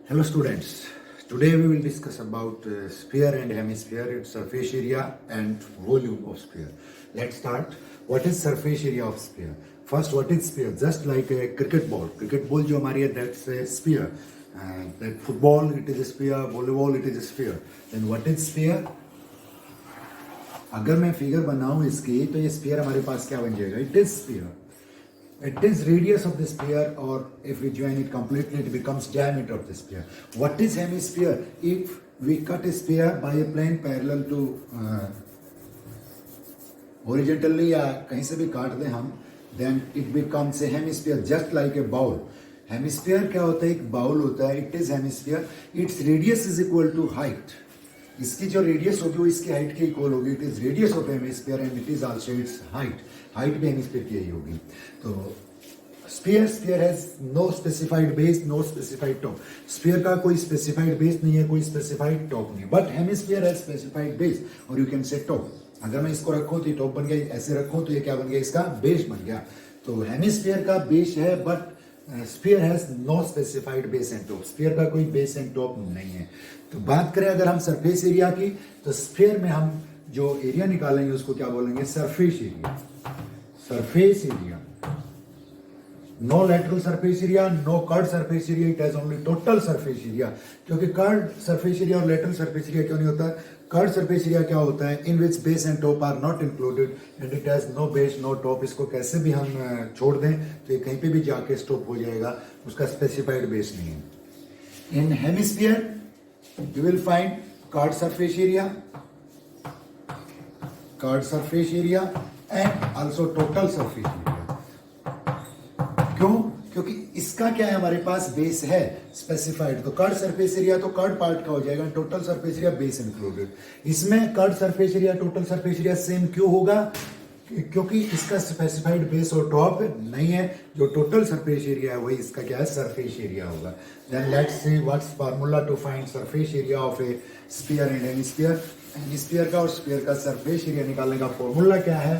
Hello students, today we will discuss about sphere and hemisphere, its surface area and volume of sphere. Let's start. What is surface area of sphere? First, what is sphere? Just like a cricket ball. Cricket ball जो हमारी है, that's a sphere. That football, it is a sphere. Volleyball, it is a sphere. Then what is sphere? अगर मैं figure बनाऊं इसकी तो ये sphere हमारे पास क्या बन जाएगा? It is sphere. It is radius of the sphere, or if we join it completely, it becomes diameter of the sphere. What is hemisphere? If we cut a sphere by a plane parallel to horizontally या कहीं से भी काट दें हम, then it becomes a hemisphere, just like a bowl. Hemisphere क्या होता है? एक बाउल होता है. It is hemisphere. Its radius is equal to height. इसकी जो रेडियस होगी वो इसकी हाइट के इक्वल होगी. It is radius of hemisphere and it is also its height. Height भी हेमिस्फीयर की यही होगी. तो sphere has no specified base, no specified top. Sphere का कोई स्पेसिफाइड बेस नहीं है, कोई स्पेसिफाइड टॉप नहीं है. But hemisphere has specified base और यू कैन से टॉप. अगर मैं इसको रखूं तो ये टॉप बन गया, ऐसे रखूं तो ये क्या बन गया? इसका बेस बन गया. तो हेमिस्फीयर का बेस है, but sphere has no specified base and top. Sphere का कोई बेस एंड टॉप नहीं है. तो बात करें अगर हम सरफेस एरिया की, तो स्फीयर में हम जो एरिया निकालेंगे उसको क्या बोलेंगे? Surface area. Surface area. No lateral surface area, no curved surface area, it has only total surface area. क्योंकि कर्ड सरफेस एरिया और लेटरल सरफेस एरिया क्यों नहीं होता? कर्ड सरफेस एरिया क्या होता है? In which base and top are not included and it has no base no top. इसको कैसे भी हम छोड़ दें तो ये कहीं पे भी जाके स्टॉप हो जाएगा, उसका स्पेसिफाइड बेस नहीं है. इन hemisphere you will find chord surface area and also total surface area. क्यों? क्योंकि इसका क्या है? हमारे पास बेस है स्पेसिफाइड. तो कर्ड सरफेस एरिया तो कर्ड पार्ट का हो जाएगा, total surface area base included. इसमें curved surface area total surface area same क्यों होगा? क्योंकि इसका स्पेसिफाइड बेस और टॉप नहीं है. जो टोटल सरफेस एरिया है वही इसका क्या है? सरफेस एरिया होगा. Then let's see what's formula to find surface area of a sphere and hemisphere. Hemisphere का और स्फीयर का सरफेस एरिया निकालने का फॉर्मूला क्या है?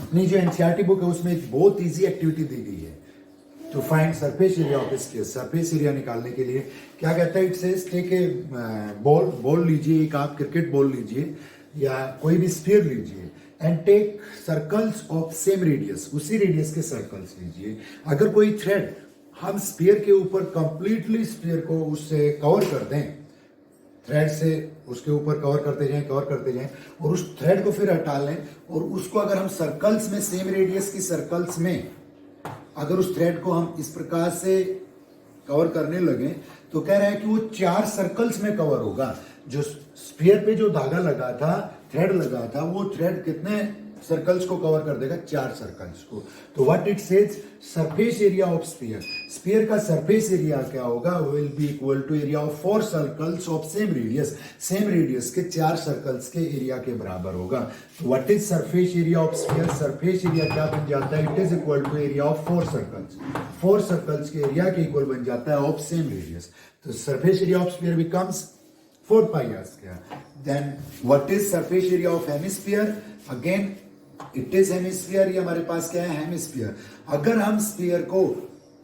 अपनी जो एनसीईआरटी बुक है उसमें एक बहुत इजी एक्टिविटी दी गई है to find surface area of a sphere. Surface area निकालने के लिए क्या कहता है? It says take a ball लीजिए, एक आप क्रिकेट बॉल लीजिए या कोई भी स्फीयर लीजिए and take circles of same radius. उसी रेडियस के सर्कल्स लीजिए. अगर कोई थ्रेड हम स्फीयर के ऊपर कंप्लीटली स्फीयर को उससे कवर कर दें, थ्रेड से उसके ऊपर कवर करते जाएं और उस थ्रेड को फिर हटा लें और उसको अगर हम सर्कल्स में, सेम रेडियस की सर्कल्स में अगर उस थ्रेड को हम इस प्रकार से कवर करने लगे तो कह रहा है कि वो 4 सर्कल्स में कवर होगा. जो स्फीयर पे जो धागा लगा था, थ्रेड लगा था, वो थ्रेड कितने सर्कल्स को कवर कर देगा? 4 सर्कल्स को. तो what it says? Surface area of sphere. Sphere का सरफेस एरिया क्या होगा? Will be equal to area of 4 circles of same radius. Same radius के 4 सर्कल्स के एरिया के बराबर होगा. तो what is surface area of sphere? Surface area क्या बन जाता है? It is equal to area of 4 circles. 4 circles के एरिया के इक्वल बन जाता है ऑफ सेम रेडियस. तो surface area of sphere becomes 4 pi r square. Then what is surface area of hemisphere? Again it is hemisphere. ये हमारे पास क्या है? हेमिस्फीयर. अगर हम स्फीयर को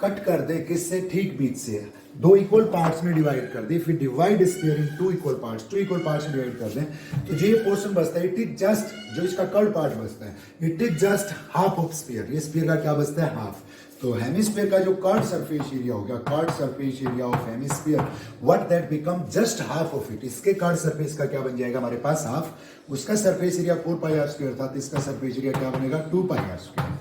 कट कर दें किससे? ठीक बीच से. 2 इक्वल पार्ट्स में डिवाइड कर दें. फिर डिवाइड स्फीयर इन 2 इक्वल पार्ट्स, 2 इक्वल पार्ट्स में डिवाइड कर दें तो जो ये पोर्शन बचता है, इट इज जस्ट, जो इसका कर्ड पार्ट बचता है, it is just half of sphere. ये स्फीयर का क्या बचता है? हाफ. तो हेमिस्फीयर का जो कर्ड सरफेस एरिया हो गया, curd surface area of hemisphere, what that become just half of it. इसके कर्ड सरफेस का क्या बन जाएगा हमारे पास? हाफ. उसका surface area 4 pi r square था, तो इसका सरफेस एरिया क्या बनेगा? 2 pi r square.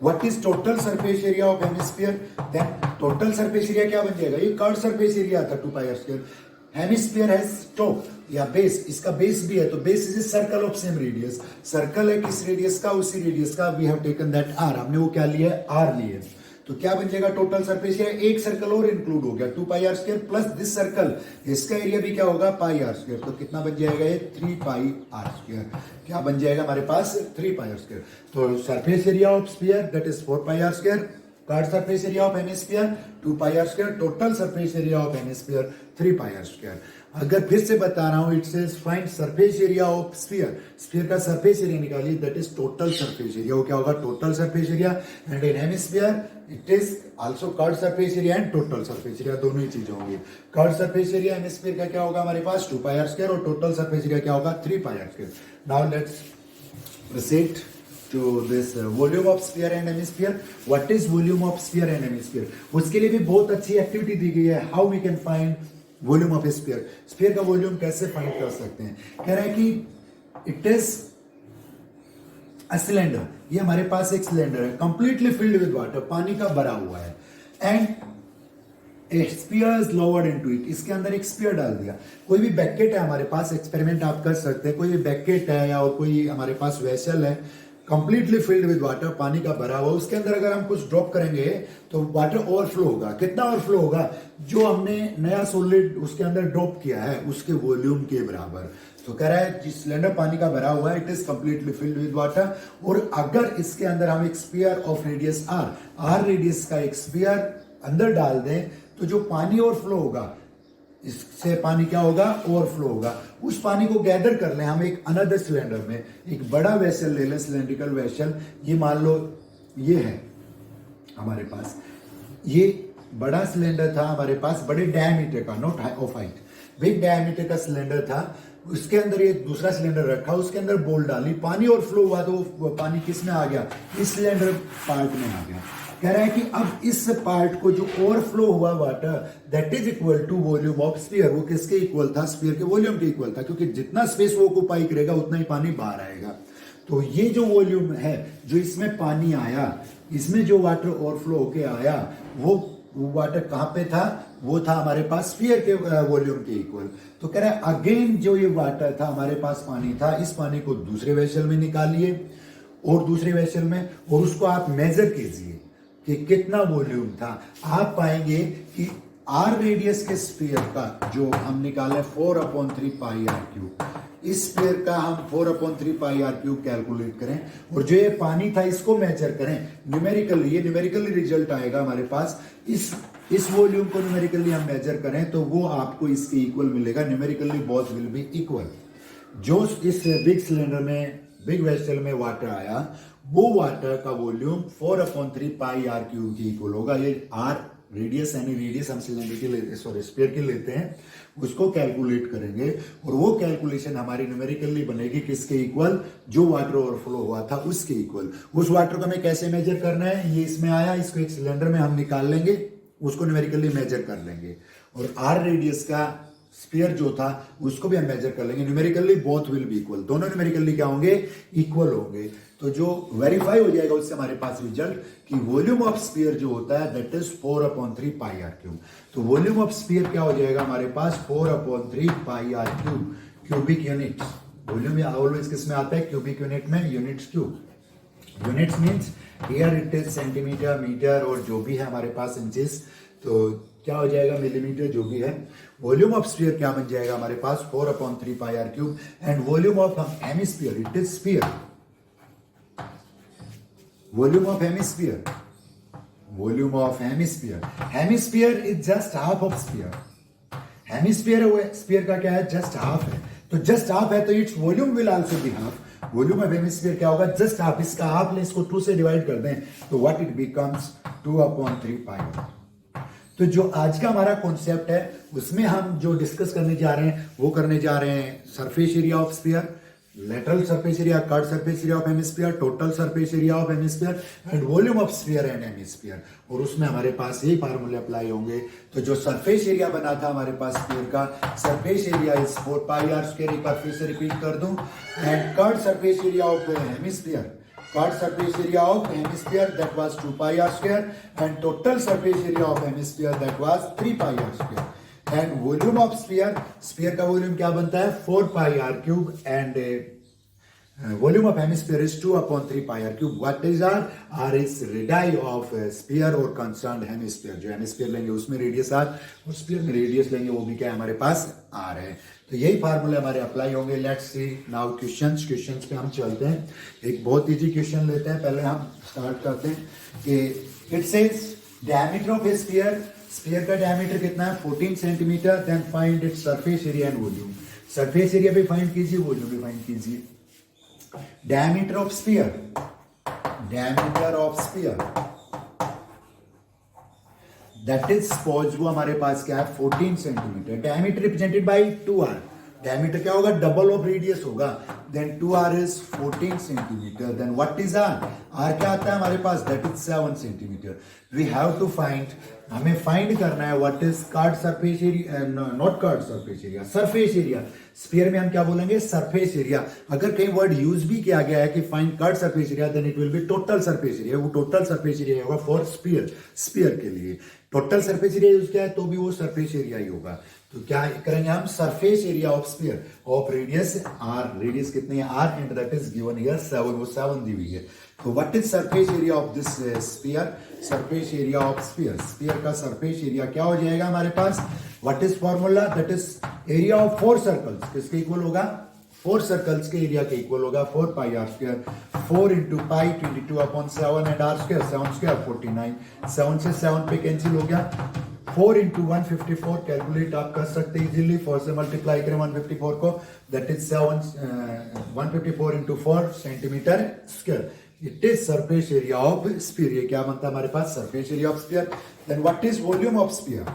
What is total surface area of hemisphere? Then total surface area क्या बन जाएगा? ये कर्ड सरफेस एरिया था 2 pi r square. Hemisphere has top या बेस. इसका बेस भी है, तो base is a circle of same radius. Circle है किस रेडियस का? उसी रेडियस का. We have taken that r. हमने वो क्या लिया है? आर लिए. तो क्या बन जाएगा टोटल सरफेस एरिया? एक सर्कल और इंक्लूड हो गया, 2 pi r square plus this circle. इसका एरिया भी क्या होगा? pi r square. तो कितना बन जाएगा ये? 3 pi r square. क्या बन जाएगा हमारे पास? 3 pi r square. तो surface area of sphere that is 4 pi r square. Curved surface area of hemisphere 2 pi are square, total surface area of hemisphere 3 pi are square. अगर फिर से बता रहा हूं, it says find surface area of sphere, sphere का surface area निकालिए, that is total surface area. वो क्या होगा? Total surface area. And in hemisphere it is also curd surface area and total surface area, दोनों ही चीजें होंगी। Curd surface area hemisphere का क्या होगा हमारे पास? 2 पाई आर स्क्वायर, और टोटल सरफेस एरिया क्या होगा? 3 pi are square. Now let's proceed to this volume of sphere and hemisphere. What is volume of sphere and hemisphere? उसके लिए भी बहुत अच्छी एक्टिविटी दी गई है। How we can find volume of a sphere? Sphere का वॉल्यूम कैसे फाइंड कर सकते हैं? कह रहा है कि इट इज अ सिलेंडर, ये हमारे पास एक सिलेंडर है कंप्लीटली फिल्ड विद वाटर, पानी का भरा हुआ है, and A sphere is lowered into it, इसके अंदर एक स्फीयर डाल दिया। कोई भी बैकेट है हमारे पास, एक्सपेरिमेंट आप कर सकते हैं, कोई भी बैकेट है या कोई हमारे पास वेसल है कंप्लीटली फिल्ड विद वाटर, पानी का भरा हुआ, उसके अंदर अगर हम कुछ ड्रॉप करेंगे तो वाटर ओवरफ्लो होगा। कितना ओवरफ्लो होगा? जो हमने नया सॉलिड उसके अंदर ड्रॉप किया है उसके वॉल्यूम के बराबर। तो कह रहा है जिस सिलेंडर पानी का भरा हुआ है, it is completely filled with water, और अगर इसके अंदर हम एक sphere of radius r radius का एक स्फीयर अंदर डाल दें, तो जो पानी ओवरफ्लो होगा, इससे पानी क्या होगा? ओवरफ्लो होगा। उस पानी को गैदर कर लें हम एक अनदर सिलेंडर में, एक बड़ा वेसल ले लें, सिलेंड्रिकल वेसल, ये मान लो ये है हमारे पास, ये बड़ा सिलेंडर था हमारे पास, बड़े डायमीटर का, not of height, big diameter का सिलेंडर था। उसके अंदर ये दूसरा सिलेंडर रखा, उसके अंदर बॉल डाली, पानी ओवरफ्लो हुआ, तो वो पानी किस में आ गया? इस सिलेंडर पार्ट में आ गया। कह रहा है कि अब इस पार्ट को जो ओवरफ्लो हुआ water, that is equal to volume of sphere. वो किसके इक्वल था? स्फीयर के वॉल्यूम के इक्वल था, क्योंकि जितना स्पेस वो ऑक्युपाई करेगा उतना ही पानी बाहर आएगा। तो ये जो वॉल्यूम है, जो इसमें पानी आया, इसमें जो वाटर ओवरफ्लो होके आया, वो वाटर कहां पे था? वो था हमारे पास स्फीयर के वॉल्यूम के इक्वल। तो कह रहा है अगेन जो ये वाटर था हमारे पास, पानी था, इस पानी को दूसरे वेसल में निकालिए, और दूसरे वेसल में, और उसको आप मेजर कीजिए कि कितना वॉल्यूम था। आप पाएंगे कि आर रेडियस के स्फीयर का जो हम निकाले 4/3 पाई आर क्यूब, इस स्फीयर का हम 4/3 पाई आर क्यूब कैलकुलेट करें, और जो ये पानी था इसको मेजर करें न्यूमेरिकली, ये न्यूमेरिकली रिजल्ट आएगा हमारे पास। इस वॉल्यूम को न्यूमेरिकली हम मेजर करें तो वो आपको इसके इक्वल मिलेगा, numerically both will be equal. जो इस बिग सिलेंडर में, बिग वेसल में वाटर आया, वो वाटर का वॉल्यूम 4/3 पाई आर क्यूब की इक्वल होगा। ये आर रेडियस, यानी रेडियस हम सिलेंडर की स्फीयर की लेते हैं, उसको कैलकुलेट करेंगे, और वो कैलकुलेशन हमारी न्यूमेरिकली बनेगी किसके इक्वल? जो वाटर ओवरफ्लो हुआ था उसके इक्वल। उस वाटर को हमें कैसे मेजर करना है? ये इसमें आया, इसको एक सिलेंडर में हम निकाल लेंगे, उसको न्यूमेरिकली मेजर कर लेंगे, और आर रेडियस का स्फीयर जो था उसको भी हम मेजर कर लेंगे, numerically both will be equal, दोनों न्यूमेरिकली क्या होंगे? इक्वल होंगे। तो जो वेरीफाई हो जाएगा उससे हमारे पास रिजल्ट कि वॉल्यूम ऑफ स्फीयर जो होता है that is 4/3 pi are cube. तो वॉल्यूम ऑफ स्फीयर क्या हो जाएगा हमारे पास? 4/3 pi are cube, cubic unit. Volume always किस में आता है? क्यूबिक यूनिट में, units cube. Units means here it is centimetre, metre, और जो भी है हमारे पास इंचेस, तो क्या हो जाएगा? मिलीमीटर, जो भी है। वॉल्यूम ऑफ स्फीयर क्या बन जाएगा हमारे पास? 4/3 pi are cube. And volume of hemisphere, it is sphere, volume of hemisphere, volume of hemisphere, hemisphere is just half of sphere. Hemisphere sphere का क्या है? जस्ट हाफ है। तो जस्ट हाफ है तो its volume will also be half. Volume of hemisphere क्या होगा? Just half. इसका हाफ ले, इसको 2 से डिवाइड कर दें तो व्हाट इट बिकम्स? 2/3 पाई। तो जो आज का हमारा कॉन्सेप्ट है उसमें हम जो डिस्कस करने जा रहे हैं वो करने जा रहे हैं surface area of sphere, lateral surface area, curve surface area of hemisphere, total surface area of hemisphere, and volume of sphere and hemisphere. और उसमें हमारे पास यही फार्मूले अप्लाई होंगे। तो जो सरफेस एरिया बना था हमारे पास स्फीयर का, surface area is 4 pi are square, एक बार फिर से रिपीट कर दूं, and curve surface area of hemisphere, curved surface area of hemisphere that was 2 pi r square, and total surface area of hemisphere that was 3 pi r square, and volume of sphere, sphere का volume क्या बनता है? 4 pi r cube, and volume of hemisphere is 2/3 pi r cube. What is r? R is radii of sphere or concerned hemisphere. जो hemisphere लेंगे उसमें radius r, और sphere में radius लेंगे वो भी क्या है हमारे पास? r है। तो यही फार्मूले हमारे अप्लाई होंगे। लेट्स सी नाउ क्वेश्चंस पे हम चलते हैं। एक बहुत इजी क्वेश्चन लेते हैं, पहले हम स्टार्ट करते हैं कि it says diameter of a sphere, sphere का डायमीटर कितना है 14 centimetre, then find its surface area and volume, surface area भी फाइंड कीजिए, वॉल्यूम भी फाइंड कीजिए। Diameter of sphere, diameter of sphere that is suppose वो हमारे पास क्या है 14 centimetre, diameter represented by 2r, diameter क्या होगा डबल ऑफ रेडियस होगा, then 2r is 14 centimetre, then what is r, r क्या आता है हमारे पास that is 7 centimetre. We have to find, हमें फाइंड करना है what is curved surface area, not curved surface area, surface area. Sphere में हम क्या बोलेंगे सरफेस एरिया। अगर कहीं वर्ड यूज भी किया गया है कि find curved surface area, then it will be total surface area, वो टोटल सरफेस एरिया होगा फॉर स्फीयर, स्फीयर के लिए टोटल सरफेस एरिया यूज किया है तो भी वो सरफेस एरिया ही होगा। तो क्या करेंगे हम surface area of sphere of radius r, radius कितनी है r and that is given here 7, वो 7 दी हुई है। तो what is surface area of this sphere, surface area of sphere, sphere का सरफेस एरिया क्या हो जाएगा हमारे पास, what is formula, that is area of 4 circles, किसके इक्वल होगा 4 सर्कल्स के एरिया के इक्वल होगा 4 pi r square, 4 into pi 22/7 and r square 7 square 49, 7 से 7 पे कैंसिल हो गया, 4 इंटू 154 कैलकुलेट आप कर सकते हैं इजीली, 4 से मल्टीप्लाई करें 154 को, that is 154 into 4 centimetre square, it is surface area of sphere. ये क्या बनता है हमारे पास surface area of sphere. Then what is volume of sphere,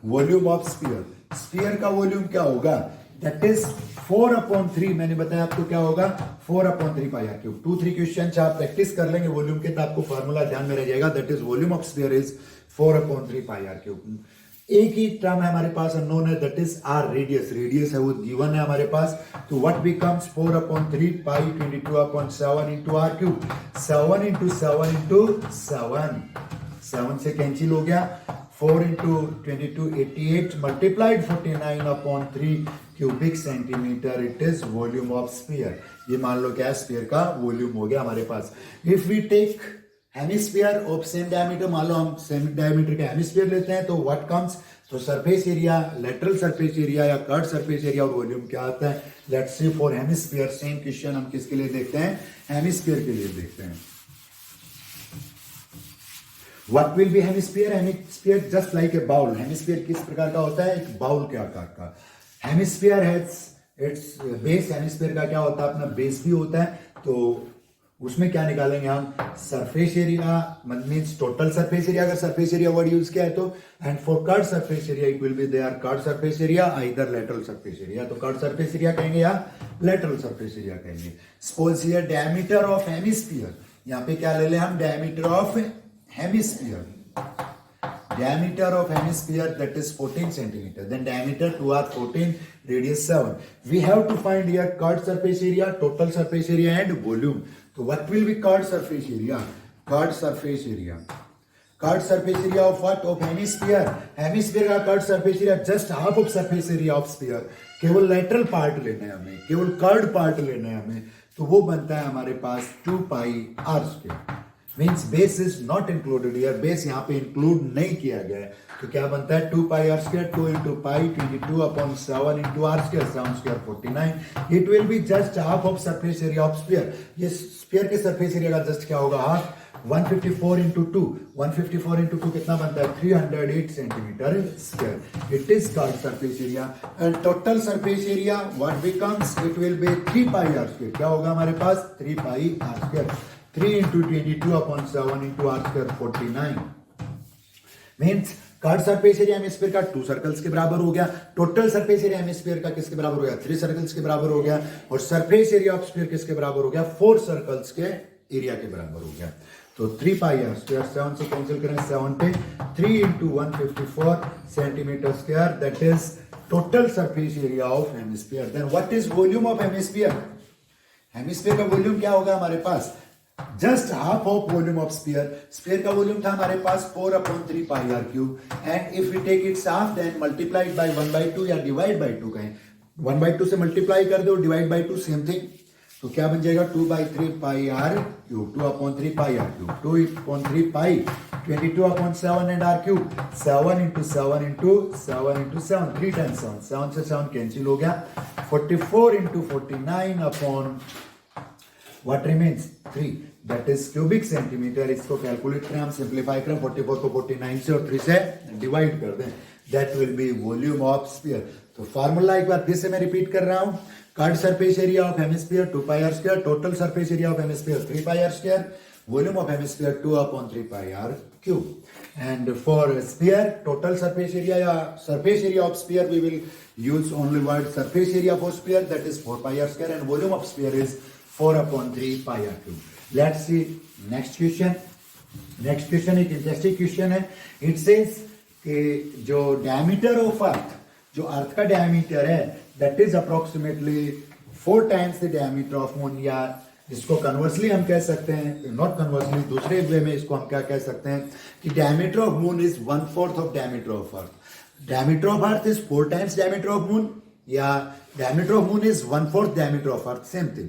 volume of sphere, sphere का वॉल्यूम क्या होगा दैट इज 4/3, मैंने बताया आपको क्या होगा 4/3 पाई आर क्यूब। 2-3 क्वेश्चन आप प्रैक्टिस कर लेंगे वॉल्यूम के तो आपको फार्मूला ध्यान में रह जाएगा, that is volume of sphere is 4/3 pi are cube. एक ही टर्म है हमारे पास अननोन है that is r, radius, radius है वो गिवन है हमारे पास, तो what becomes 4/3 pi 22/7 into r cube, 7 into 7 into 7, 7 से कैंसिल हो गया, 4 into 22 88 multiplied 49/3 cubic centimetre, it is volume of sphere. ये मान लो क्या स्फीयर का वॉल्यूम हो गया हमारे पास। If we take hemisphere of same diameter, मान लो हम सेम डायमीटर का हेमिस्फीयर लेते हैं तो व्हाट कम्स, तो surface area, lateral surface area या कर्व सरफेस एरिया और वॉल्यूम क्या आता है, let's see for hemisphere, same question हम किसके लिए देखते हैं हेमिस्फीयर के लिए देखते हैं। What will be hemisphere? Hemisphere just like a bowl. Hemisphere किस प्रकार का होता है, एक बाउल के आकार का। Hemisphere has its base, hemisphere का क्या होता है अपना बेस भी होता है, तो उसमें क्या निकालेंगे हम surface area, means total surface area, अगर सरफेस एरिया वर्ड यूज किया है तो, and for curve surface area it will be there curve surface area either lateral surface area, तो कर्व सरफेस एरिया कहेंगे या लेटरल सरफेस एरिया कहेंगे। Suppose here diameter of hemisphere, यहाँ पे क्या ले लें हम diameter of hemisphere, diameter of hemisphere that is 14 centimeter, then diameter 2r 14, radius 7. We have to find here curved surface area, total surface area and volume. So what will be curved surface area, curved surface area, curved surface area of what, of hemisphere, hemisphere का curved surface area just half of surface area of sphere, केवल lateral part लेना है हमें, केवल curved part लेना है हमें, तो वो बनता है हमारे पास 2 pi r square, means base is not included here, base यहाँ पे इंक्लूड नहीं किया गया है, तो क्या बनता है 2 pi are square, 2 into pi 22/7 into r square 7 square 49, it will be just half of surface area of sphere. ये स्फीयर के सरफेस एरिया का जस्ट क्या होगा हाफ, 154 इंटू 2, 154 इंटू 2 कितना बनता है 308 centimetre square, it is called surface area. And total surface area what becomes, it will be 3 pi are square, क्या होगा हमारे पास 3 pi are square, 3 into 22/7 into r square 49, means curve surface area hemisphere का 2 circles के बराबर हो गया, total surface area hemisphere का किसके बराबर हो गया 3 सर्कल्स के बराबर हो गया, और सरफेस एरिया ऑफ स्फीयर किसके बराबर हो गया 4 सर्कल्स के एरिया के बराबर हो गया। तो 3 पाई आर स्क्वायर 7 से कैंसिल करें 7 पे 3 into 154 centimetre square, that is total surface area of hemisphere. Then what is volume of hemisphere, hemisphere का वॉल्यूम क्या होगा हमारे पास just half of volume of sphere, sphere का वॉल्यूम था हमारे पास 4/3 pi are cube, and if we take its half then multiplied by 1/2 या डिवाइड बाय 2 कहें, 1/2 से मल्टीप्लाई कर दो, डिवाइड बाय 2 सेम थिंग, तो क्या बन जाएगा 2/3 pi are cube, 2/3 pi are cube, 2/3 pi 22/7 and r cube 7 into 7 into 7 into 7, 3 times 7, 7 से 7 कैंसिल हो गया, 44 into 49 upon what remains 3, that is cubic centimetre. इसको कैलकुलेट करें, हम सिंप्लीफाई करें 44 को 49 से और 3 से डिवाइड कर दें, that will be volume of sphere. तो फार्मूला एक बार फिर से मैं रिपीट कर रहा हूं, curved surface area of hemisphere 2 pi are square, total surface area of hemisphere 3 pi are square, volume of hemisphere 2/3 pi r cube. And for sphere, total surface area या surface area of sphere, we will use only word surface area for sphere, that is 4 pi r square, and volume of sphere is 4/3 pi r cube. Let's see next question. Next question एक interesting question है. It says कि जो diameter of earth, जो अर्थ का diameter है, that is approximately 4 times the diameter of moon, या इसको conversely हम कह सकते हैं, नॉट कन्वर्सली, दूसरे वे में इसको हम क्या कह सकते हैं कि diameter of moon is 1/4 of diameter of earth. Diameter of earth is 4 times diameter of moon, या diameter of moon is 1/4 diameter of earth, same thing.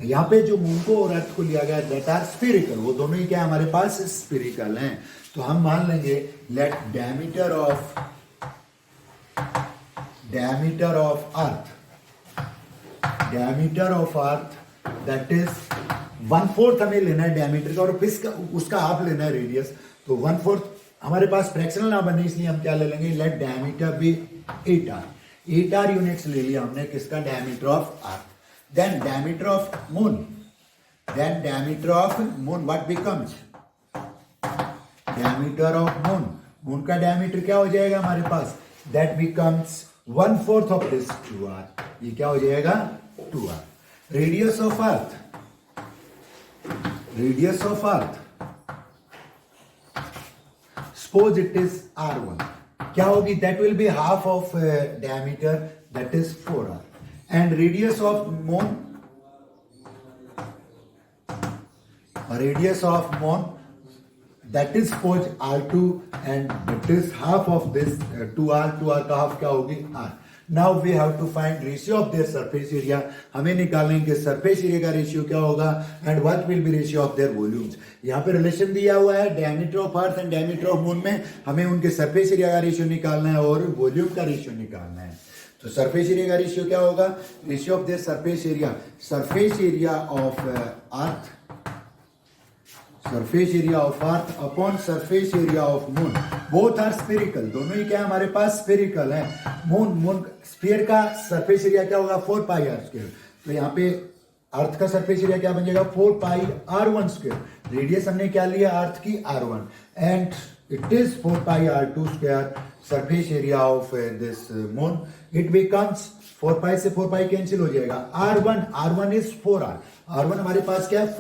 यहाँ पे जो मून को और अर्थ को लिया गया दैट आर स्फेरिकल, वो दोनों ही क्या हमारे पास स्फेरिकल हैं। तो हम मान लेंगे let diameter of earth that is 1/4 हमें लेना है डायमीटर का, और फिर उसका हाफ लेना है रेडियस। तो 1/4 हमारे पास फ्रैक्शनल ना बने, इसलिए हम क्या ले लेंगे, let diameter B 8r। 8r units ले लिया हमने किसका, diameter of earth. Then diameter of moon what becomes, diameter of moon का डायमीटर क्या हो जाएगा हमारे पास, that becomes 1/4 of this 2r, ये क्या हो जाएगा 2r। Radius of earth suppose it is r1, क्या होगी, that will be half of diameter, that is 4r। And radius of moon that is suppose r2, and that is half of this 2r का half क्या होगी r। Now we have to find ratio of their surface area, हमें निकालने के surface area का ratio क्या होगा, and what will B ratio of there volumes. यहाँ पे रिलेशन दिया हुआ है diameter of earth and diameter of moon में, हमें उनके सरफेस एरिया का रेशियो निकालना है और वॉल्यूम का रेशियो निकालना है। तो सरफेस एरिया का रेशियो क्या होगा, ratio of their surface area of earth, surface area of earth upon surface area of moon, both are spherical, दोनों ही क्या हमारे पास स्फेरिकल है। मून स्फीयर का सरफेस एरिया क्या होगा 4 पाई आर स्क्वायर, तो यहाँ पे अर्थ का सरफेस एरिया क्या बन जाएगा 4 पाई r1 स्क्वायर। रेडियस हमने क्या लिया अर्थ की r1, and it is 4 pi r2 square surface area of this moon. It becomes 4 पाई से 4 पाई कैंसिल हो जाएगा, r1 इज 4r, r1 हमारे पास क्या है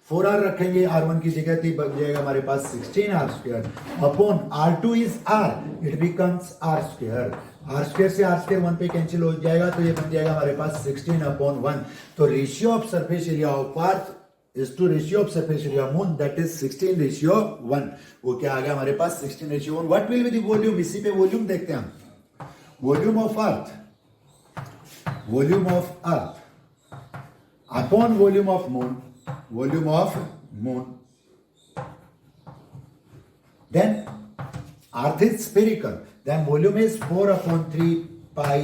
4r रखेंगे r1 की जगह, तो बन जाएगा हमारे पास 16r square upon r2 is r, it becomes r square से r स्क्वायर 1 पे कैंसिल हो जाएगा, तो ये बन जाएगा हमारे पास 16/1। तो ratio of surface area of earth is to ratio of surface area of moon, that is 16:1। वो क्या आ गया हमारे पास 16:1। What will be the volume, इसी पे वॉल्यूम देखते हैं हम। Volume of earth upon volume of moon, then earth is spherical, then volume is 4/3 pi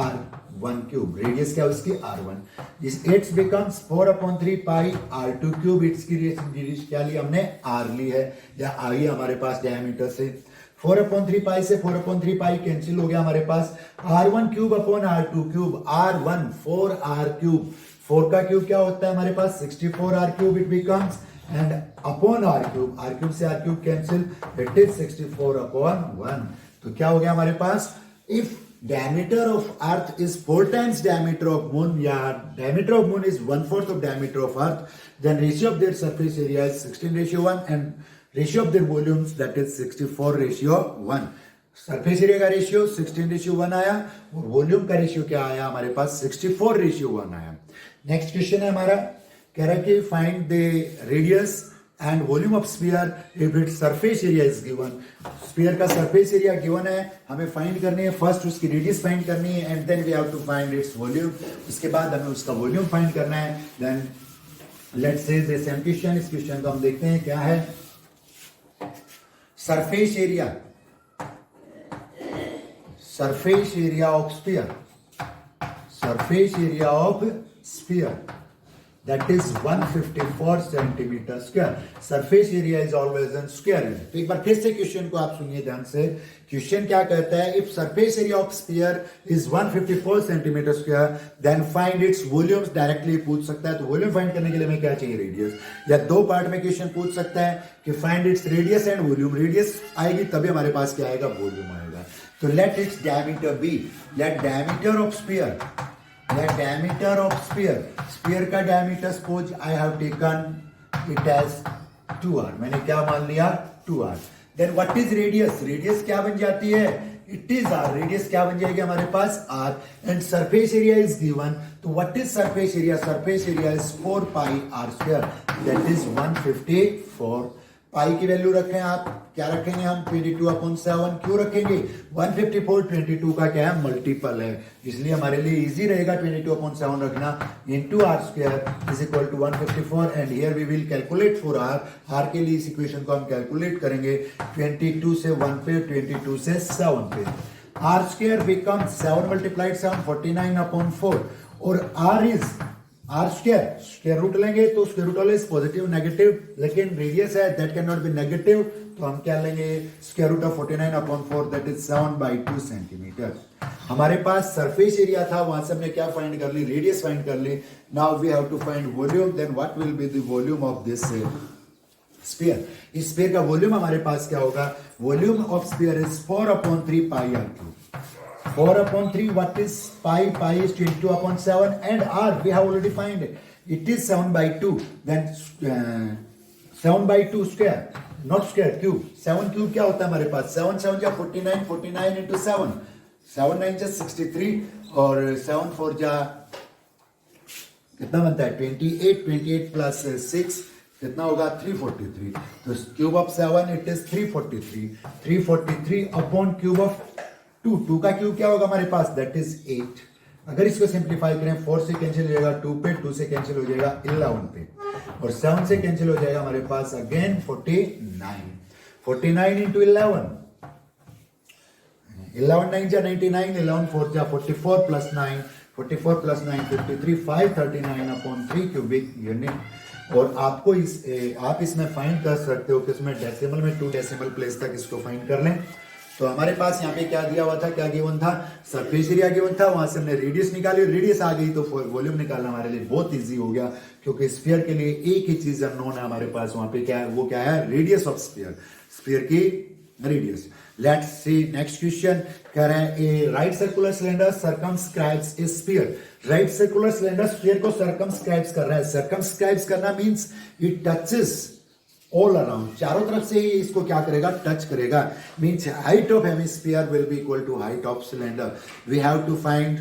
r1 cube, radius क्या उसकी r1, this h becomes 4/3 pi r2 cube, इसकी radius क्या ली हमने r ली है, या आई हमारे पास डायमीटर से 4/3 पाई से 4/3 पाई कैंसिल हो गया हमारे पास, r1 cube upon r2 cube, r1 4r cube, 4 का क्यूब क्या होता है हमारे पास 64r cube, it becomes, and upon r cube से r cube cancel, it is 64/1। तो क्या हो गया हमारे पास, if diameter of earth is 4 times diameter of moon, या diameter of moon is 1/4 of diameter of earth, then ratio of their surface area is 16:1 and ratio of their volumes that is 64:1। Surface area का ratio 16:1 आया और volume का ratio क्या आया हमारे पास 64:1 आया। Next question है हमारा, कह रहा है कि find the radius and volume of sphere if it's surface area is given. Sphere का सरफेस एरिया गिवन है, हमें फाइंड करनी है, फर्स्ट उसकी रेडियस फाइंड करनी है and then we have to find its volume, उसके बाद हमें उसका वॉल्यूम फाइंड करना है। Then let's say this same question, इस क्वेश्चन को हम देखते हैं क्या है। Surface area of sphere, that is 154 centimetre square. Surface area is always in square unit. तो एक बार फिर से क्वेश्चन को आप सुनिए ध्यान से. क्वेश्चन क्या कहता है? If surface area of sphere is 154 centimetre square then find its volumes. Directly पूछ सकता है. तो वॉल्यूम फाइंड करने के लिए हमें क्या चाहिए? रेडियस. या दो पार्ट में क्वेश्चन पूछ सकता है कि find its radius and volume. Radius आएगी तभी हमारे पास क्या आएगा? वॉल्यूम आएगा. तो let its diameter be. Let diameter of sphere, let diameter of sphere का diameter suppose I have taken it as 2r. मैंने क्या मान लिया? 2r. Then what is radius? Radius क्या बन जाती है? It is r. Radius क्या बन जाएगी हमारे पास? r. And surface area is given. तो what is surface area? Surface area is 4 pi r square. That is 154. पाई की वैल्यू रखें आप. क्या रखेंगे हम? 22/7. क्यों रखेंगे? 154 22 का क्या है? मल्टीपल है. इसलिए हमारे लिए इजी रहेगा 22/7 रखना. Into r square is equal to 154. And here we will calculate for r. r के लिए इस इक्वेशन को हम कैलकुलेट करेंगे. 22 से 1 पे, 22 से 7 पे. r square become 7 multiplied 7 49/4. और r is r square root लेंगे तो square root always positive negative, लेकिन रेडियस है that can not be negative. तो हम क्या लेंगे? Square root of 49/4 that is 7/2 centimetre. हमारे पास सरफेस एरिया था, वहां से हमने क्या फाइंड कर ली? रेडियस फाइंड कर ली. Now we have to find volume. Then what will be the volume of this sphere. इस स्फीयर का वॉल्यूम हमारे पास क्या होगा? Volume of sphere is 4/3 pi r3. 4/3, what is pi? Pi is 22/7 and r we have already find it. It is 7/2. Then 7/2 square, not square, cube. 7 cube क्या होता है हमारे पास? 7 7 जा 49, 49 into 7. 7 9 जा 63 और 7 4 जा कितना बनता है? 28. 28 plus 6 कितना होगा? 343. तो cube of 7 it is 343. 343 upon cube of 2 का क्यूब क्या होगा हमारे पास? That is 8. अगर इसको सिंप्लीफाई करें 4 से कैंसिल हो जाएगा 2 पे, 2 से कैंसिल हो जाएगा 11 पे, और 7 से कैंसिल हो जाएगा हमारे पास अगेन 49. 49 इंटू 11, 11 9 जा 99, 11 4 जा 44 प्लस 9, 44 प्लस 9 53, 539/3 क्यूबिक यूनिट. और आपको आप इसमें फाइंड कर सकते हो कि इसमें डेसिमल में 2 डेसिमल प्लेस तक इसको फाइंड कर लें. तो हमारे पास यहाँ पे क्या दिया हुआ था? क्या गिवन था? सरफेस एरिया गिवन था. वहां से हमने रेडियस निकाली. रेडियस आ गई तो वॉल्यूम निकालना हमारे लिए बहुत इजी हो गया, क्योंकि स्फीयर के लिए एक ही चीज अननोन है हमारे पास. वहां पे क्या है? वो क्या है? Radius of sphere. स्फीयर की radius. Let's see next question. कह रहे हैं a right circular cylinder circumscribes a sphere. Right circular cylinder sphere को सर्कमस्क्राइब्स कर रहा है. सर्कमस्क्राइब्स करना means it touches all around. चारों तरफ से ही इसको क्या करेगा? टच करेगा. Means height of hemisphere will be equal to height of cylinder. We have to find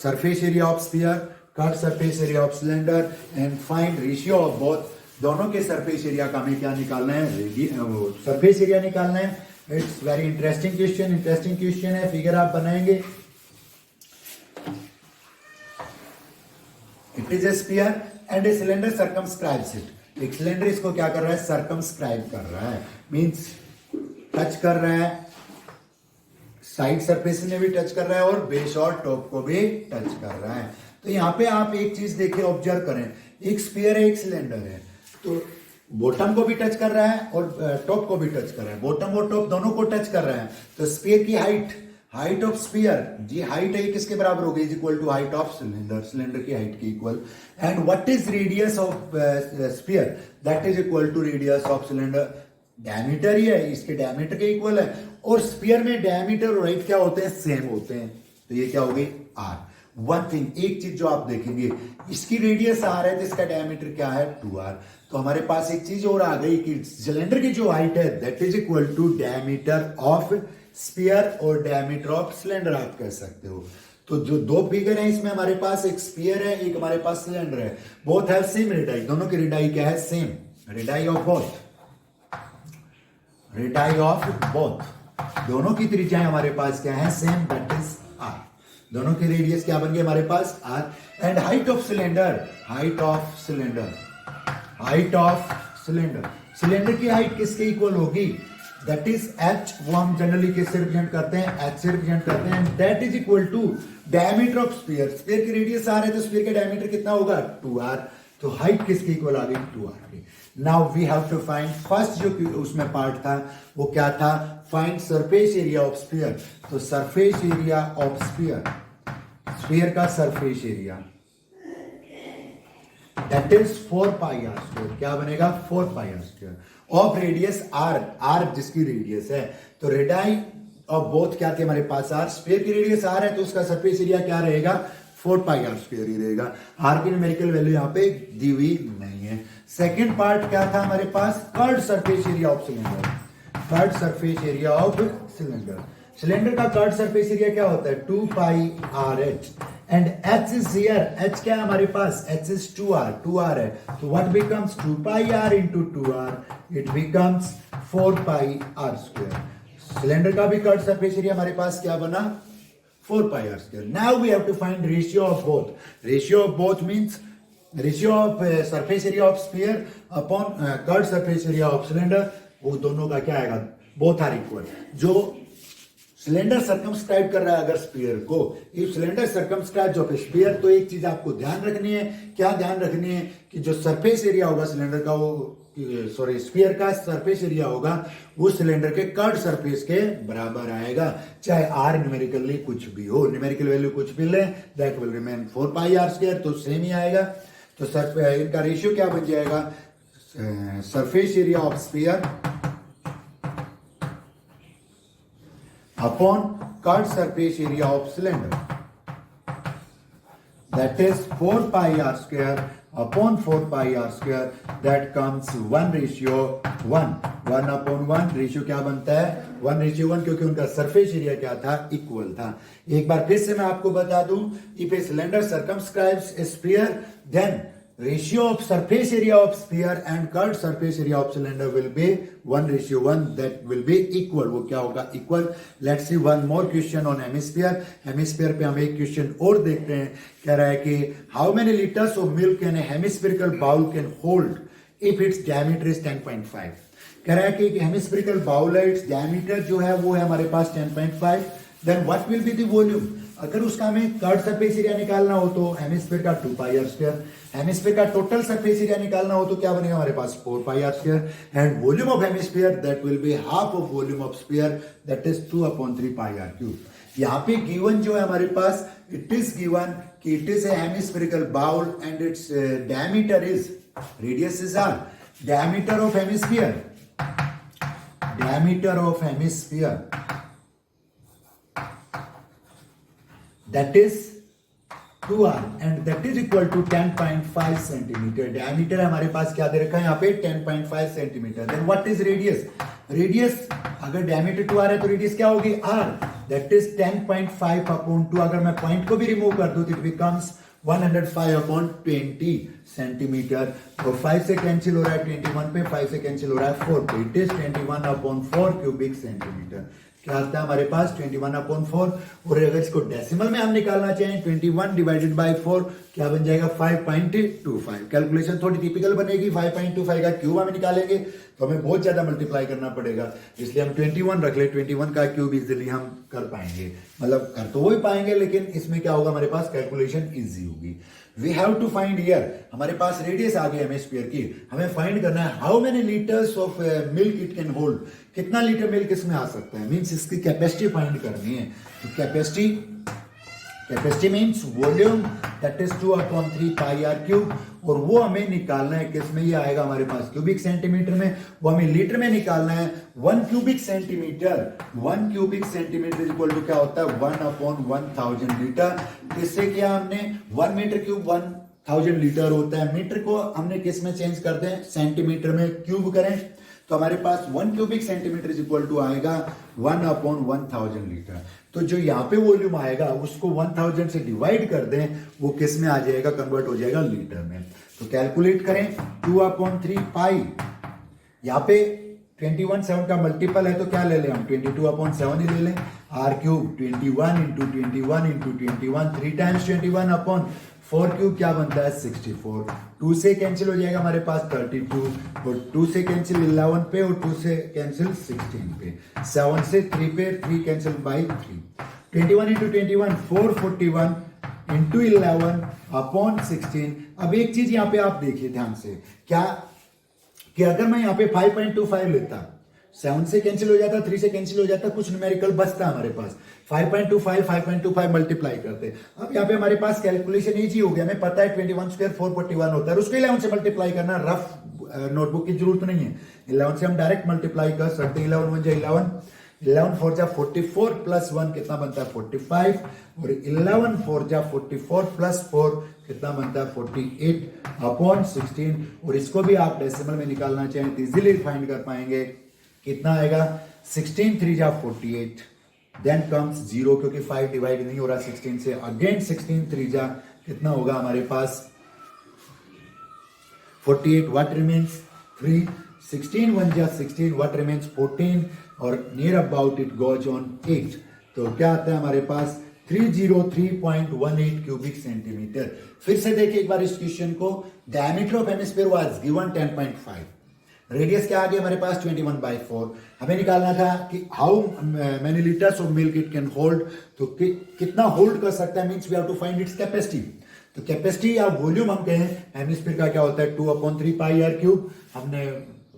surface area of sphere, cut surface area of cylinder and find ratio of both. दोनों के सरफेस एरिया का हमें क्या निकालना है? Surface area निकालना है. It's very interesting question है. फिगर आप बनाएंगे. It is a sphere and a cylinder circumscribes it. एक सिलेंडर इसको क्या कर रहा है? सर्कमस्क्राइब कर रहा है. मींस टच कर रहा है. साइड सरफेस में भी टच कर रहा है और बेस और टॉप को भी टच कर रहा है. तो यहां पे आप एक चीज देखिए, ऑब्जर्व करें. एक स्फीयर है, एक सिलेंडर है. तो बॉटम को भी टच कर रहा है और टॉप को भी टच कर रहा है. बॉटम और टॉप दोनों को टच कर रहा है. तो स्फीयर की हाइट ऑफ स्फीयर जी हाइट है किसके बराबर होगी? Is equal to height of cylinder. Cylinder की हाइट के equal. And what is radius of sphere? That is equal to radius of cylinder. Diameter ही है, इसके डायमीटर के इक्वल है. और स्फीयर में डायमीटर और हाइट क्या होते हैं? सेम होते हैं. तो ये क्या हो गई? आर. वन थिंग, एक चीज जो आप देखेंगे, इसकी रेडियस आर है तो इसका डायमीटर क्या है? 2r. तो हमारे पास एक चीज और आ गई कि सिलेंडर की जो हाइट है that is equal to diameter of sphere और डायमीटर ऑफ सिलेंडर आप कह सकते हो. तो जो दो फिगर हैं इसमें हमारे पास एक स्फीयर है, एक हमारे पास सिलेंडर है. Both have same radii. दोनों की रेडाई क्या है? Same. Radii of both. Radii of both. दोनों की त्रिज्याएं हमारे पास क्या है? सेम. That is R. दोनों की रेडियस क्या बन गई हमारे पास? R. And height of cylinder. Height of cylinder. Height of cylinder. Cylinder की हाइट किसके इक्वल होगी? That is H. वो हम जनरली किससे रिप्रेजेंट करते हैं? एच से रिप्रेजेंट करते हैं. That is equal to diameter of sphere. Sphere की रेडियस आर है तो स्फीयर का डायमीटर कितना होगा? 2r. तो हाइट किसकी इक्वल आ गई 2r की। Now we have to find first जो उसमें पार्ट था वो क्या था, find surface area of sphere. तो surface area of sphere, sphere का surface area that is 4 pi are square. क्या बनेगा 4 pi are square of radius R, R जिसकी रेडियस है। तो रेडाई ऑफ बोथ क्या थे हमारे पास आर, स्फीयर की रेडियस आर है तो उसका सरफेस एरिया क्या रहेगा 4 पाई आर स्क्वायर ही रहेगा। आर की न्यूमेरिकल वैल्यू यहां पे दी हुई नहीं है। सेकंड पार्ट क्या था हमारे पास, curved surface area of cylinder, curved surface area of cylinder. Cylinder का कर्व्ड सरफेस एरिया क्या होता है 2 pi R H and H is here, H क्या है हमारे पास, एच इज 2r, 2r है तो what becomes 2 pi r into 2r, it becomes 4 pi are square. Cylinder का भी कर्व्ड सरफेस एरिया हमारे पास क्या बना 4 pi r square. Now we have to find ratio of both. Ratio of both means ratio of surface area of sphere upon curved surface area of cylinder. वो दोनों का क्या आएगा, both are equal. जो सिलेंडर सर्कमस्क्राइब कर रहा है अगर स्फीयर को, if cylinder circumscribe of sphere, तो एक चीज आपको ध्यान रखनी है, क्या ध्यान रखनी है कि जो सरफेस एरिया होगा सिलेंडर का, वो सॉरी स्फीयर का सरफेस एरिया होगा वो सिलेंडर के कर्व्ड सरफेस के बराबर आएगा, चाहे आर न्यूमेरिकली कुछ भी हो, न्यूमेरिकल वैल्यू कुछ भी ले, that will remain 4 pi are square, तो सेम ही आएगा। तो इनका रेशियो क्या बन जाएगा, surface area of sphere upon curved surface area of cylinder, that is 4 pi r square upon 4 pi r square, that comes 1:1, 1 upon 1 ratio क्या बनता है 1:1, क्योंकि उनका सरफेस एरिया क्या था इक्वल था। एक बार फिर से मैं आपको बता दूं, if a cylinder circumscribes a sphere then ratio of surface area of sphere and curved surface area of cylinder will be 1:1, that will be equal। वो क्या होगा equal। Let's see one more question on hemisphere। hemisphere पे हम एक question और देखते हैं, कह रहा है कि how many liters of milk can a hemispherical bowl can hold if its diameter is 10.5। कह रहा है कि हेमिस्फेरिकल बाउल है, इट्स डायमीटर जो है वो है हमारे पास 10.5, then what will be the volume. अगर उसका हमें कर्व्ड सरफेस एरिया निकालना हो तो हेमिस्फीयर का 2 पाई आर स्क्वायर, हेमिस्फीयर का टोटल सरफेस एरिया निकालना हो तो क्या बनेगा हमारे पास 4 pi are square, and volume of hemisphere that will be half of volume of sphere, that is 2/3 pi are cube. यहाँ पे गिवन जो है हमारे पास, इट इज गिवन कि it is a hemispherical bowl and its diameter is, radius is R, diameter of hemisphere, diameter of hemisphere that is 2r and that is equal to 10.5 centimeter। diameter हमारे पास क्या दे रखा है यहाँ पे 10.5 centimeter। then what is radius, radius अगर diameter 2r है तो radius क्या होगी r, that is 10.5/2। अगर मैं पॉइंट को भी रिमूव कर दूं तो it becomes 105/20 सेंटीमीटर। तो 5 से कैंसिल हो रहा है 21 पे, 5 से कैंसिल हो रहा है 4 पे, इट इज 21/4 क्यूबिक सेंटीमीटर। क्या आता है हमारे पास 21/4, और अगर इसको डेसिमल में हम निकालना चाहें 21 डिवाइडेड बाय 4 क्या बन जाएगा 5.25। कैलकुलेशन थोड़ी टिपिकल बनेगी, 5.25 का क्यूब हम निकालेंगे तो हमें बहुत ज्यादा मल्टीप्लाई करना पड़ेगा, इसलिए हम 21 रख ले, 21 का क्यूब इजीली हम कर पाएंगे, मतलब कर तो वही पाएंगे लेकिन इसमें क्या होगा हमारे पास कैलकुलेशन इजी होगी। We have to find here, हमारे पास रेडियस आ गई हेमिस्फीयर की, हमें फाइंड करना है how many litres of milk it can hold, कितना लीटर मिल्क इसमें आ सकता है, मींस इसकी कैपेसिटी फाइंड करनी है। तो capacity means volume, that is 2/3 pi are cube, और वो हमें निकालना है किसमें, ये आएगा हमारे पास क्यूबिक सेंटीमीटर में, वो हमें लीटर में निकालना है। 1 cubic centimetre, 1 cubic centimetre is equal to क्या होता है 1/1000 लीटर। इससे किया हमने 1 मीटर क्यूब 1000 लीटर होता है, मीटर को हमने किस में चेंज कर दें सेंटीमीटर में क्यूब करें तो हमारे पास 1 cubic centimetre is equal to आएगा 1/1000 लीटर। तो जो यहाँ पे वॉल्यूम आएगा उसको 1000 से डिवाइड कर दें, वो किस में आ जाएगा, कन्वर्ट हो जाएगा लीटर में। तो कैलकुलेट करें 2/3 पाई, यहाँ पे 21/7 का मल्टीपल है तो क्या ले लें हम 22/7 ही ले लें, r cube 21 into 21 into 21, 3 times 21/4 cube क्या बनता है 64, 2 से कैंसिल हो जाएगा हमारे पास 32, और 2 से कैंसिल 11 पे, और 2 से कैंसिल 16 पे, 7 से 3 पे, 3 cancel by 3, 21 into 21 441, into 11 upon 16। अब एक चीज यहाँ पे आप देखिए ध्यान से, क्या कि अगर मैं यहाँ पे 5.25 लेता, 7 से कैंसिल हो जाता, 3 से कैंसिल हो जाता, कुछ न्यूमेरिकल बचता हमारे पास, 5.25 मल्टीप्लाई करते। अब यहाँ पे हमारे पास कैलकुलेशन इजी हो गया, हमें पता है 21 स्क्वायर 441 होता है, उसको 11 से मल्टीप्लाई करना, रफ नोटबुक की जरूरत नहीं है, 11 से हम डायरेक्ट मल्टीप्लाई कर सकते हैं। 11 1 जा 11, 11 4 जा 44 प्लस 1 कितना बनता है 45, और 11 4 जा 44 प्लस 4 कितना बनता है 48 अपॉन 16। और इसको भी आप डेसिमल में निकालना चाहें तो इजीली फाइंड कर पाएंगे, कितना आएगा 16 3 जा 48, देन कम्स 0 क्योंकि 5 डिवाइड नहीं हो रहा 16 से, अगेन 16 3 जा कितना होगा हमारे पास 48, व्हाट रिमेन्स 3, 16 1 जा 16, व्हाट रिमेन्स 14, और near about it goes on 8, तो क्या आता है हमारे पास 303.18 क्यूबिक सेंटीमीटर। फिर से देखिए एक बार इस क्वेश्चन को, diameter of hemisphere was given 10.5, radius क्या आ गया हमारे पास 21/4, हमें निकालना था कि how many litres of milk it can hold, तो कितना होल्ड कर सकता है, means we have to find its capacity. तो कैपेसिटी या वॉल्यूम हम कहें हेमिस्फीयर का क्या होता है 2/3 पाई आर क्यूब, हमने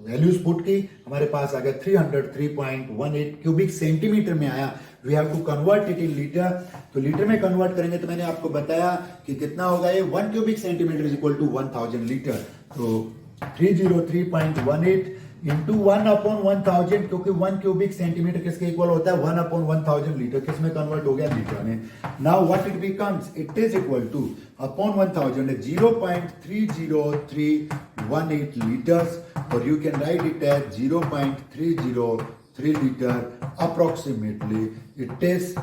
वैल्यूज पुट की, हमारे पास आ गया 303.18 क्यूबिक सेंटीमीटर में आया। We have to convert it in litre, तो लीटर में कन्वर्ट करेंगे तो मैंने आपको बताया कि कितना होगा ये 1 cubic centimetre is equal to 1000 litre, तो 303.18 इंटू 1/1000, क्योंकि 1 क्यूबिक सेंटीमीटर किसके इक्वल होता है 1/1000 लीटर, किस में कन्वर्ट हो गया लीटर में। Now what it becomes, it is equal to upon 1000 0.30318 litres, और you can write it as 0.303 litre approximately. It is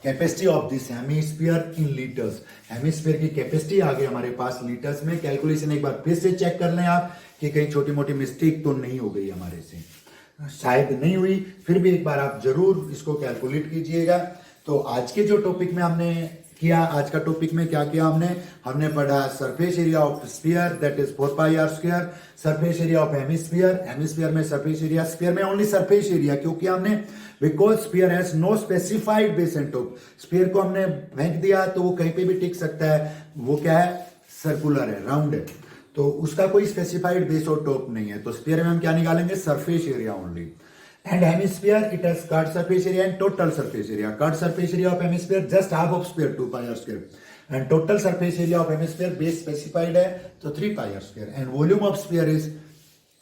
capacity of this hemisphere in litres, hemisphere की कैपेसिटी आ गई हमारे पास लीटर्स में। कैलकुलेशन एक बार फिर से चेक कर लें आप कि कहीं छोटी मोटी मिस्टेक तो नहीं हो गई हमारे से, शायद नहीं हुई, फिर भी एक बार आप जरूर इसको कैलकुलेट कीजिएगा। तो आज के जो टॉपिक में हमने किया, आज का टॉपिक में क्या किया हमने पढ़ा surface area of sphere that is 4 pi are square, surface area of hemisphere, hemisphere में सरफेस एरिया, स्फीयर में ओनली सरफेस एरिया, क्योंकि हमने because sphere has no specified base and top, sphere को हमने फेंक दिया तो वो कहीं पे भी टिक सकता है, वो क्या है सर्कुलर है, राउंड है, तो उसका कोई स्पेसिफाइड बेस और टॉप नहीं है। तो स्फीयर में हम क्या निकालेंगे surface area only, and hemisphere it has curved surface area and total surface area. Curved surface area of hemisphere just half of sphere 2 pi r square, and total surface area of hemisphere base specified है तो 3 pi r square, and volume of sphere is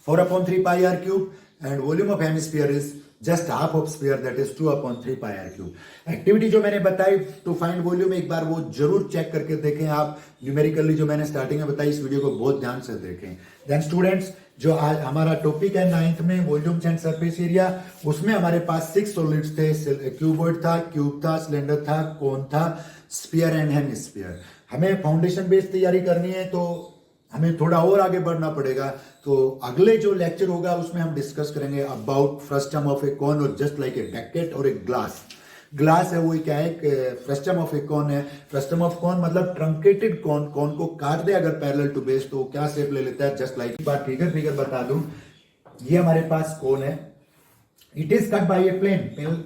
4/3 pi r cube, and volume of hemisphere is just half of sphere that is 2/3 pi r cube. Activity जो मैंने बताई to find volume, एक बार वो जरूर check करके देखें आप, न्यूमेरिकली जो मैंने स्टार्टिंग में बताई, इस वीडियो को बहुत ध्यान से देखें। देन स्टूडेंट्स, जो आज हमारा टॉपिक है 9th में वॉल्यूम्स एंड सरफेस एरिया, उसमें हमारे पास 6 सॉलिड्स थे, क्यूबॉइड था, क्यूब था, सिलेंडर था, कोन था, स्फीयर एंड हेमिस्फीयर। हमें फाउंडेशन बेस्ड तैयारी करनी है तो हमें थोड़ा और आगे बढ़ना पड़ेगा, तो अगले जो लेक्चर होगा उसमें हम डिस्कस करेंगे about frustum of a cone, और जस्ट लाइक ए बैकेट और एक ग्लास। ग्लास है वो क्या है, फ्रस्टम ऑफ ए कॉन है, फ्रस्टम ऑफ कॉन मतलब ट्रंकेटेड कॉन, कॉन को काट दे अगर पैरेलल टू बेस तो क्या शेप ले लेता है, जस्ट लाइक, बात फिगर बता दूं, ये हमारे पास कॉन है, it is cut by a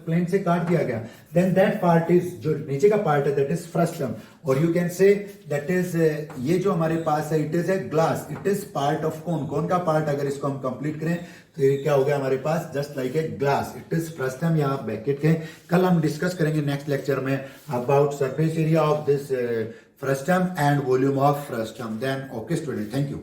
plane से काट दिया गया, देन दैट पार्ट इज, जो नीचे का पार्ट है दैट इज फ्रस्टम, और you can say that is, ये जो हमारे पास है it is a glass, it is part of cone, cone का पार्ट अगर इसको हम कंप्लीट करें तो ये क्या हो गया हमारे पास, just like a glass, it is frustum या बैकेट के। कल हम डिस्कस करेंगे नेक्स्ट लेक्चर में about surface area of this frustum and volume of frustum. Then okay student, thank you.